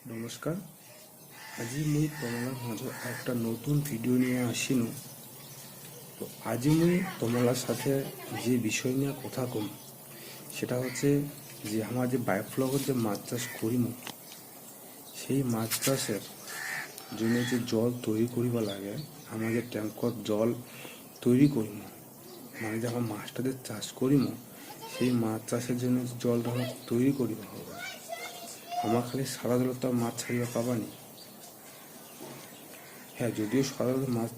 নমস্কাৰ। আজি মই তোমালোকৰ মাজত একটা নতুন ভিডিও নিয়ে আসিনো। তো আজি মই তোমালোকৰ সাথে যে বিষয় নিয়ে কথা কম সেটা হচ্ছে যে আমার যে বায়োফ্লগত যে মাছ চাষ করিম সেই মাছ চাষের জন্য যে জল তৈরি করিবা লাগে, আমার যে ট্যাঙ্কত জল তৈরি করিম মানে যে আমার মাছটাতে চাষ করিম সেই মাছ চাষের জন্য যে জলটা আমার তৈরি করিবা হবে। আমার খালি সারা জল তো মাছ ছাড়িবা পাবানি। হ্যাঁ, যদিও সারা জলে মাছ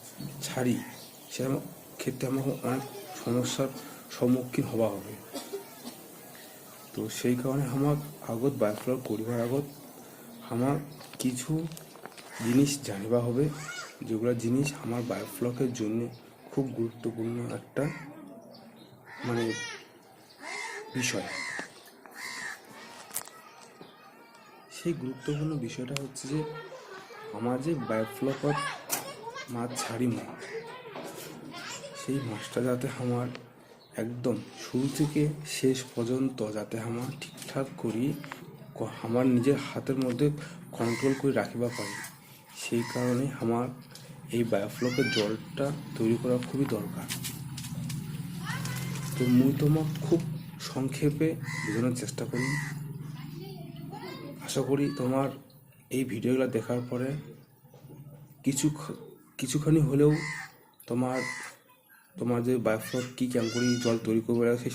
ছাড়ি সে আমার ক্ষেত্রে আমাকে অনেক সমস্যার সম্মুখীন হওয়া হবে। তো সেই কারণে আমার আগত বায়োফ্লগ করিবার আগত আমার কিছু জিনিস জানিবা হবে, যেগুলো জিনিস আমার বায়োফ্লগের জন্য খুব গুরুত্বপূর্ণ একটা বিষয়। সেই গুরুত্বপূর্ণ বিষয়টা হচ্ছে যে আমার যে বায়োফ্লগত মাছ ছাড়িম সেই মাছটা যাতে আমার একদম শুরু থেকে শেষ পর্যন্ত যাতে আমার ঠিকঠাক করি আমার নিজের হাতের মধ্যে কন্ট্রোল করে রাখিবা পারি, সেই কারণে আমার এই বায়োফ্লগের জলটা তৈরি করা খুবই দরকার। তো মুই তোমাক খুব সংক্ষেপে বোঝানোর চেষ্টা করি। আশা করি তোমার এই ভিডিওগুলো দেখার পরে কিছুখানি হলেও তোমার যে বায়োফ্লগ কী কেমন করে জল তৈরি করবে সেই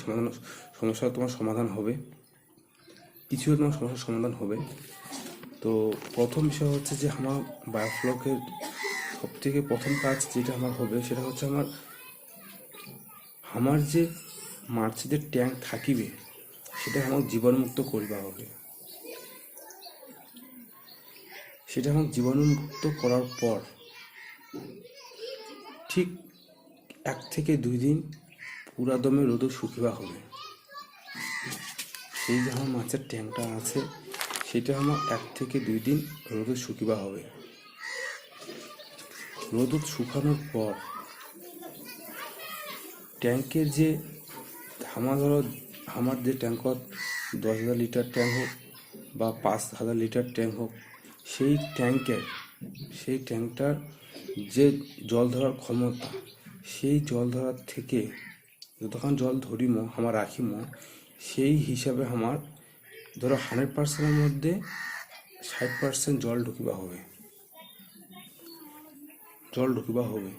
সমস্যার তোমার সমাধান হবে, কিছু তোমার সমস্যার সমাধান হবে। তো প্রথম বিষয় হচ্ছে যে আমার বায়োফ্লগের সবথেকে প্রথম কাজ যেটা আমার হবে সেটা হচ্ছে আমার যে মাছের ট্যাঙ্ক থাকিবে সেটা আমার জীবাণুমুক্ত করিবা হবে। সেটা আমার জীবাণুমুক্ত করার পর ঠিক 1 থেকে 2 দিন পুরা দমে রোদে শুকিবা হবে। সেই যে আমার মাছের ট্যাঙ্কটা আছে সেটা আমার 1 থেকে 2 দিন রোদে শুকিবা হবে। রোদ শুকানোর পর ট্যাঙ্কের যে আমার যে ট্যাঙ্কত 10,000 লিটার ট্যাঙ্ক হোক বা 5,000 লিটার ট্যাঙ্ক হোক, সেই ট্যাঙ্কটার যে জল ধরার ক্ষমতা, সেই জল ধরার থেকে যতক্ষণ জল ধরিম আমার রাখিম সেই হিসাবে আমার ধরো 100%-এর মধ্যে 60% জল ঢুকিবা হবে।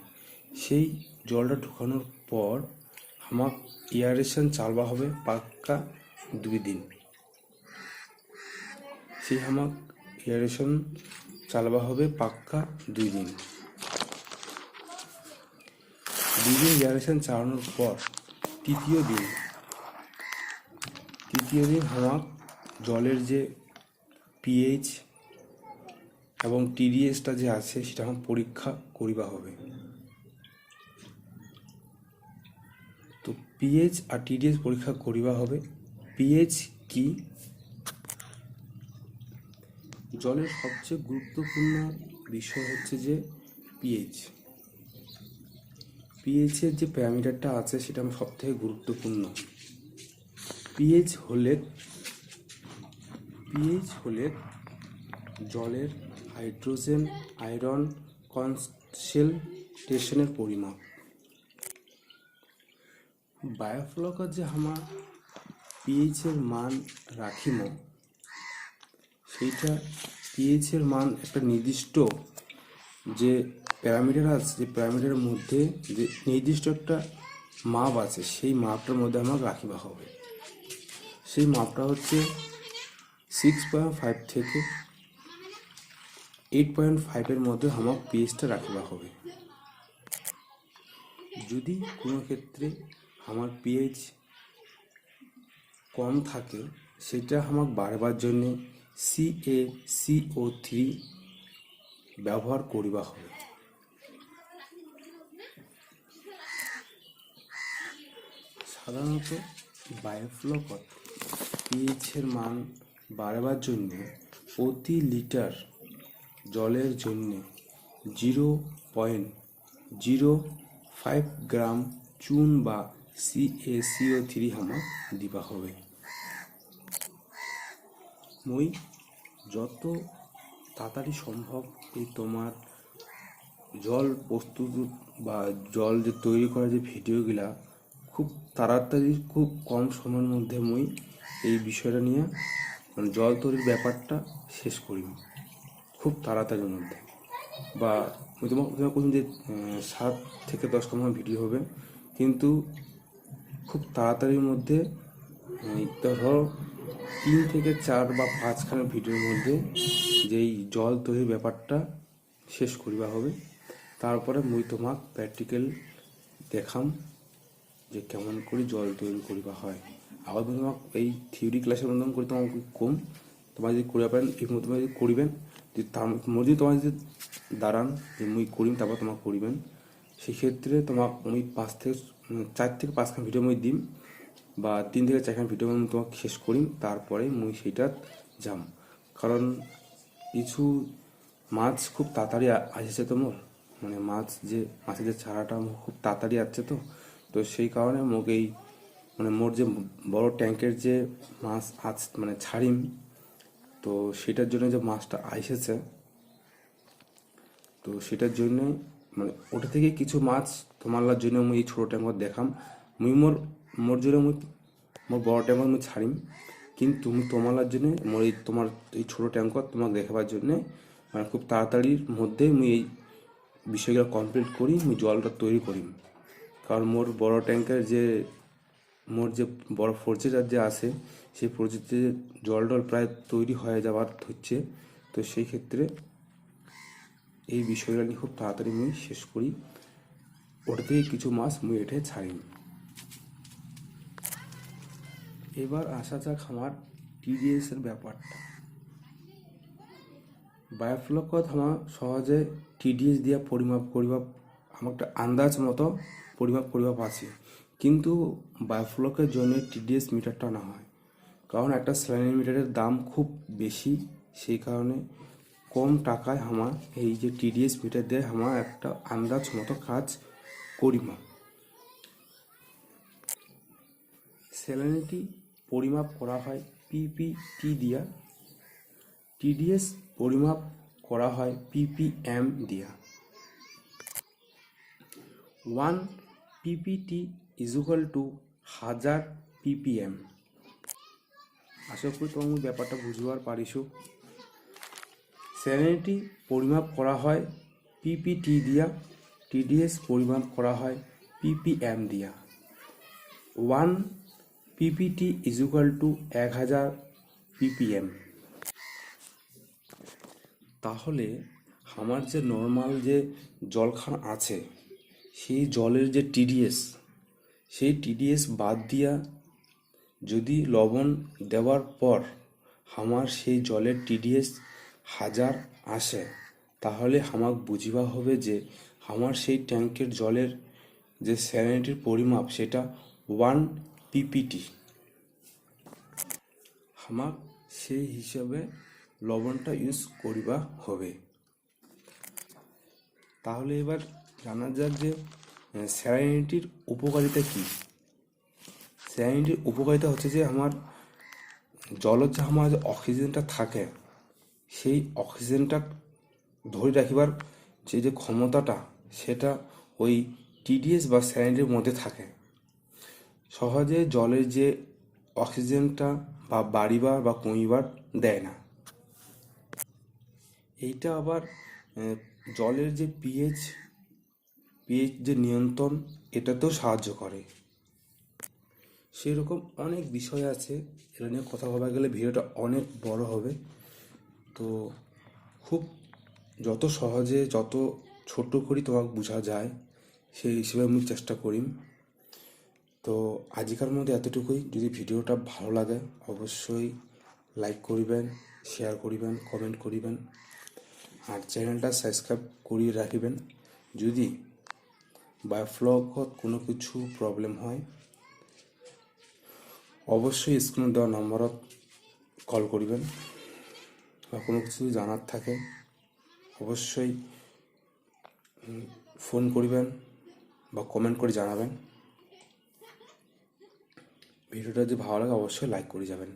সেই জলটা ঢুকানোর পর আমার এয়ারেশন চালবা হবে পাক্কা 2 দিন। সেই আমার এয়ারেশন চালবা হবে পাক্কা 2 দিন। 2 দিন এয়ারেশন চালানোর পর তৃতীয় দিন আমার জলের যে পিএইচ এবং টিডিএসটা যে আছে সেটা আমার পরীক্ষা করিবা হবে। তো পিএইচ আর টিডিএস পরীক্ষা করিবা হবে। পিএইচ কি? জলের সবচেয়ে গুরুত্বপূর্ণ বিষয় হচ্ছে যে পিএইচের যে প্যারামিটারটা আছে সেটা আমার সবথেকে গুরুত্বপূর্ণ। পিএইচ হলে জলের হাইড্রোজেন আয়রন কনসেন্ট্রেশনের পরিমাপ। বায়োফ্লগত যে আমার পিএইচের মান রাখিম সেইটা পিএইচের মান একটা নির্দিষ্ট যে প্যারামিটার আছে, যে প্যারামিটারের মধ্যে যে নির্দিষ্ট একটা মাপ আছে, সেই মাপটার মধ্যে আমার রাখিবা হবে। সেই মাপটা হচ্ছে 6.5 থেকে 8.5-এর মধ্যে আমার পিএইচটা রাখিবা হবে। যদি কোনো ক্ষেত্রে আমার পিএইচ কম থাকে সেটা আমার বাড়বার জন্যে CaCO3 ব্যবহার করিবা হবে। সাধারণত বায়োফ্লগত পিএইচের মান বাড়বার জন্য প্রতি লিটার জলের জন্য 0.05 গ্রাম চুন বা CaCO3 আমার দিবা হবে। মই যত তাড়াতাড়ি সম্ভব এই তোমার জল প্রস্তুত বা জল যে তৈরি করা যে ভিডিওগুলা খুব তাড়াতাড়ি খুব কম সময়ের মধ্যে মুই এই বিষয়টা নিয়ে মানে জল তৈরির ব্যাপারটা শেষ করি খুব তাড়াতাড়ির মধ্যে। বা আমি তোমাকে বলছি যে 7 থেকে 10টা আমার ভিডিও হবে, কিন্তু খুব তাড়াতাড়ির মধ্যে ধরো 3 থেকে 4 বা 5খানা ভিডিওর মধ্যে যেই জল তৈরির ব্যাপারটা শেষ করিবা হবে। তারপরে মুই তোমাক প্র্যাকটিক্যাল দেখাম যে কেমন করে জল তৈরি করিবা হয়। আবার তোমাক এই থিওরি ক্লাসের মতন করে তোমাকে কম তোমার যদি করিবা পারেন এই মতো যদি করিবেন, যদি তার মধ্যে তোমার যদি দাঁড়ান যে মুই করিম তারপর তোমাকে করিবেন, সেক্ষেত্রে তোমাক মুই 4 থেকে 5খান ভিডিও মুই দিম বা 3 থেকে 4খান ভিডিও আমি তোমাকে শেষ করিম, তারপরে মুই সেইটা যাম। কারণ কিছু মাছ খুব তাড়াতাড়ি আসছে তোমার, মানে মাছের যে চারাটা খুব তাড়াতাড়ি আসছে, তো সেই কারণে মোক এই মানে মোর যে বড় ট্যাঙ্কের যে মাছ মানে ছাড়িম, তো সেটার জন্য যে মাছটা আইসেছে, তো সেটার জন্য মানে ওটা থেকে কিছু মাছ তোমার জন্য মুই এই ছোটো ট্যাঙ্কত দেখাম। মুই মোর জন্য মোর বড় ট্যাঙ্কত মুই ছাড়িম, কিন্তু মুই তোমার জন্য তোমার এই ছোটো ট্যাঙ্কত তোমাকে দেখাবার জন্যে মানে খুব তাড়াতাড়ির মধ্যে মুই এই বিষয়গুলো কমপ্লিট করি, মুই জলটা তৈরি করি। কারণ মোর বড় ট্যাঙ্কের মোর যে বড় ফোর্সেটার যে আছে, সেই ফোর্সেতে জল প্রায় তৈরি হয়ে যাওয়ার হচ্ছে। তো সেই ক্ষেত্রে এই বিষয়গুলো নিয়ে খুব তাড়াতাড়ি মুই শেষ করি, ওটা থেকে কিছু মাছ মুই এঠে ছাড়ি। এবার আসা যাক আমার TDS এর ব্যাপারটা। বায়োফ্লকত আমার সহজে TDS দিয়া পরিমাপ করিবা আমার একটা আন্দাজ মতো পরিমাপ করিবা পাচ্ছি, কিন্তু বায়োফ্লকের জন্য TDS মিটারটা না হয়, কারণ একটা স্যালাইন মিটারের দাম খুব বেশি। সেই কারণে কম টাকায় আমার এই যে TDS মিটার দিয়ে আমার একটা আন্দাজ মতো কাজ করিমা। স্যালাইনিটি পরিমাপ করা হয় PPT দিয়া, TDS পরিমাপ করা হয় PPM দিয়া। 1 PPT = 1000 PPM। আশা করি তোমার ব্যাপারটা বুঝবার পারিছো। স্যালাইনিটি পরিমাপ করা হয় PPT দিয়া, TDS পরিমাপ করা হয় PPM দিয়া। 1 PPT = 1000 PPM। তাহলে আমার যে নর্মাল যে জলখান আছে, সেই জলের যে TDS, সেই TDS বাদ দিয়া যদি লবণ দেওয়ার পর আমার সেই জলের TDS 1000 আসে, তাহলে আমাকে বুঝিবা হবে যে আমার সেই ট্যাঙ্কের জলের যে স্যালাইনিটির পরিমাপ সেটা 1 PPT। আমার সেই হিসাবে লবণটা ইউজ করিবা হবে। তাহলে এবার জানা যাক যে স্যালাইনিটির উপকারিতা কী। স্যালাইনিটির উপকারিতা হচ্ছে যে আমার জলের যে আমার যে অক্সিজেনটা থাকে, সেই অক্সিজেনটা ধরে রাখিবার যে ক্ষমতাটা, সেটা ওই TDS বা স্যালাইনিটির মধ্যে থাকে। সহজে জলের যে অক্সিজেনটা বা বাড়িবার বা কমিবার দেয় না। এইটা আবার জলের যে পিএইচ যে নিয়ন্ত্রণ, এটাতেও সাহায্য করে। সেরকম অনেক বিষয় আছে, এটা নিয়ে কথা বলা গেলে ভিডিওটা অনেক বড় হবে। তো খুব যত সহজে যত ছোট করি তোমাকে বোঝা যায়, সেই হিসেবে আমি চেষ্টা করি। তো আজকের মধ্যে এতটুকুই। যদি ভিডিওটা ভালো লাগে অবশ্যই লাইক করিবেন, শেয়ার করিবেন, কমেন্ট করিবেন, আর চ্যানেলটা সাবস্ক্রাইব করিয়ে রাখিবেন। যদি বায়োফ্লকত কোনো কিছু প্রবলেম হয় অবশ্যই স্ক্রিনে দেওয়া নম্বরত কল করিবেন, বা কোনো কিছু জানার থাকে অবশ্যই ফোন করিবেন বা কমেন্ট করে জানাবেন। ভিডিওটা যদি ভালো লাগে অবশ্যই লাইক করে যাবেন।